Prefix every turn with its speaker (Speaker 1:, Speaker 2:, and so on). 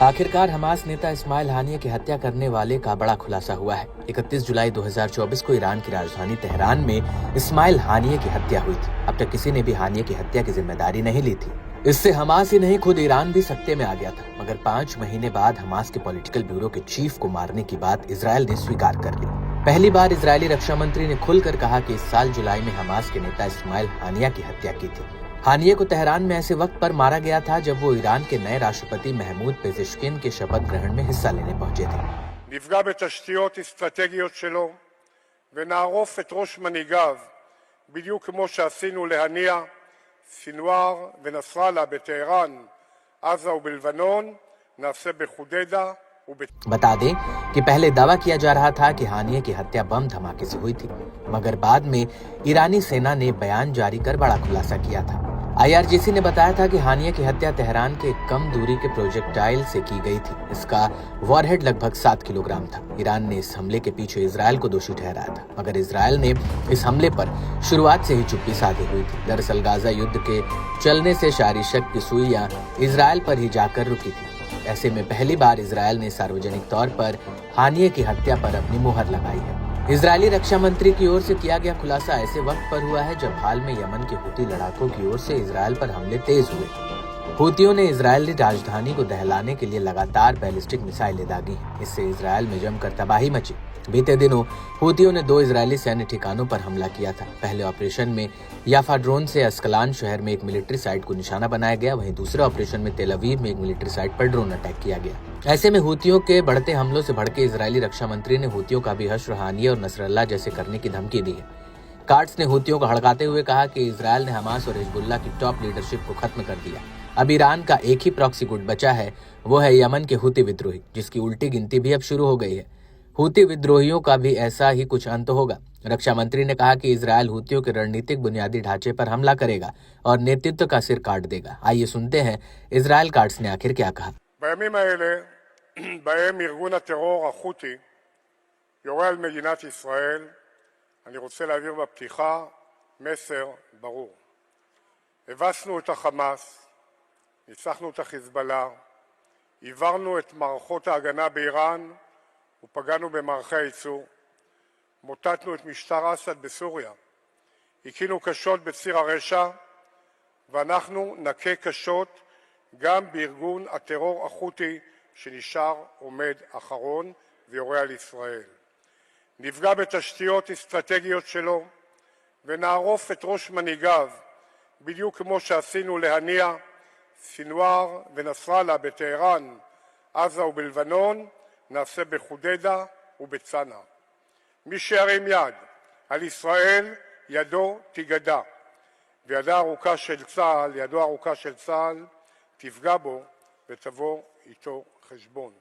Speaker 1: आखिरकार हमास नेता इस्माइल हानिये की हत्या करने वाले का बड़ा खुलासा हुआ है। 31 जुलाई 2024 को ईरान की राजधानी तेहरान में इस्माइल हानिये की हत्या हुई थी। अब तक किसी ने भी हानिये की हत्या की जिम्मेदारी नहीं ली थी। इससे हमास ही नहीं, खुद ईरान भी सकते में आ गया था। मगर 5 महीने बाद हमास के पॉलिटिकल ब्यूरो के चीफ को मारने की बात इजरायल ने स्वीकार कर ली। पहली बार इजरायली रक्षा मंत्री ने खुलकर कहा कि इस साल जुलाई में हमास के नेता इस्माइल हानिया की हत्या की थी। हानिये को तेहरान में ऐसे वक्त पर मारा गया था जब वो ईरान के नए राष्ट्रपति महमूद पेजेश्किन के शपथ ग्रहण में हिस्सा लेने पहुंचे थे।
Speaker 2: נפגע בתשתיות אסטרטגיות שלו ונערוף את ראש מנהיגיו בדיוק כמו שעשינו להנייה, סינואר ונסראללה בטהרן, עזה ובלבנון, נעשה בחודדה
Speaker 1: बता दें कि पहले दावा किया जा रहा था कि हानिये की हत्या बम धमाके से हुई थी, मगर बाद में ईरानी सेना ने बयान जारी कर बड़ा खुलासा किया था। IRGC ने बताया था कि हानिये की हत्या तेहरान के कम दूरी के प्रोजेक्टाइल से की गई थी। इसका वॉरहेड लगभग 7 किलोग्राम था। ईरान ने इस हमले के पीछे इजरायल को दोषी ठहराया था, मगर इजरायल ने इस हमले पर शुरुआत से ही चुप्पी साधी हुई थी। दरअसल गाजा युद्ध के चलने से सारी शक की सुइयां इजरायल पर ही जाकर रुकी थी। ऐसे में पहली बार इजरायल ने सार्वजनिक तौर पर हानिये की हत्या पर अपनी मुहर लगाई है। इजरायली रक्षा मंत्री की ओर से किया गया खुलासा ऐसे वक्त पर हुआ है जब हाल में यमन के हुती लड़ाकों की ओर से इजरायल पर हमले तेज हुए। हुतियों ने इजरायली राजधानी को दहलाने के लिए लगातार बैलिस्टिक मिसाइलें दागी। इससे इजरायल में जमकर तबाही मची। बीते दिनों हुतियों ने 2 इजरायली सैन्य ठिकानों पर हमला किया था। पहले ऑपरेशन में याफा ड्रोन से अस्कलान शहर में एक मिलिट्री साइट को निशाना बनाया गया, वहीं दूसरे ऑपरेशन में तेल अवीव में एक मिलिट्री साइट पर ड्रोन अटैक किया गया। ऐसे में हुतियों के बढ़ते हमलों से भड़के इजरायली रक्षा मंत्री ने हुतियों का भी हश्र हानिये और नसरल्लाह जैसे करने की धमकी दी है। कार्ट्स ने हुतियों को हड़काते हुए कहा कि इजरायल ने हमास और हिजबुल्लाह की टॉप लीडरशिप को खत्म कर दिया। अब ईरान का एक ही प्रॉक्सी गुट बचा है, वो है यमन के हुती विद्रोही, जिसकी उल्टी गिनती भी अब शुरू हो गई है। हुती विद्रोहियों का भी ऐसा ही कुछ अंत होगा। रक्षा मंत्री ने कहा कि इजरायल हुतियों के रणनीतिक बुनियादी ढांचे पर हमला करेगा और नेतृत्व का सिर काट देगा। आइए सुनते हैं इजरायल कार्ट्स ने आखिर क्या कहा।
Speaker 2: בימים האלה בהם ארגון הטרור החותי יורה על מדינת ישראל, אני רוצה להעביר בפתיחה מסר ברור. הבסנו את החמאס, ניצחנו את החיזבאללה, עברנו את מערכות ההגנה באיראן ופגענו במערכי הייצור, מוטטנו את משטר אסד בסוריה, הכינו קשות בציר הרשע, ואנחנו נכה קשות גם בארגון הטרור החותי שנשאר עומד אחרון ויורה על ישראל. נפגע בתשתיות אסטרטגיות שלו ונערוף את ראש מנהיגיו בדיוק כמו שעשינו להנייה, סינואר ונסראללה בטהרן, עזה ובלבנון, נעשה בחודדה ובצנע. מי שירים יד על ישראל ידו תיגדע, וידו הארוכה של צה"ל תפגע בו ותבוא איתו חשבון.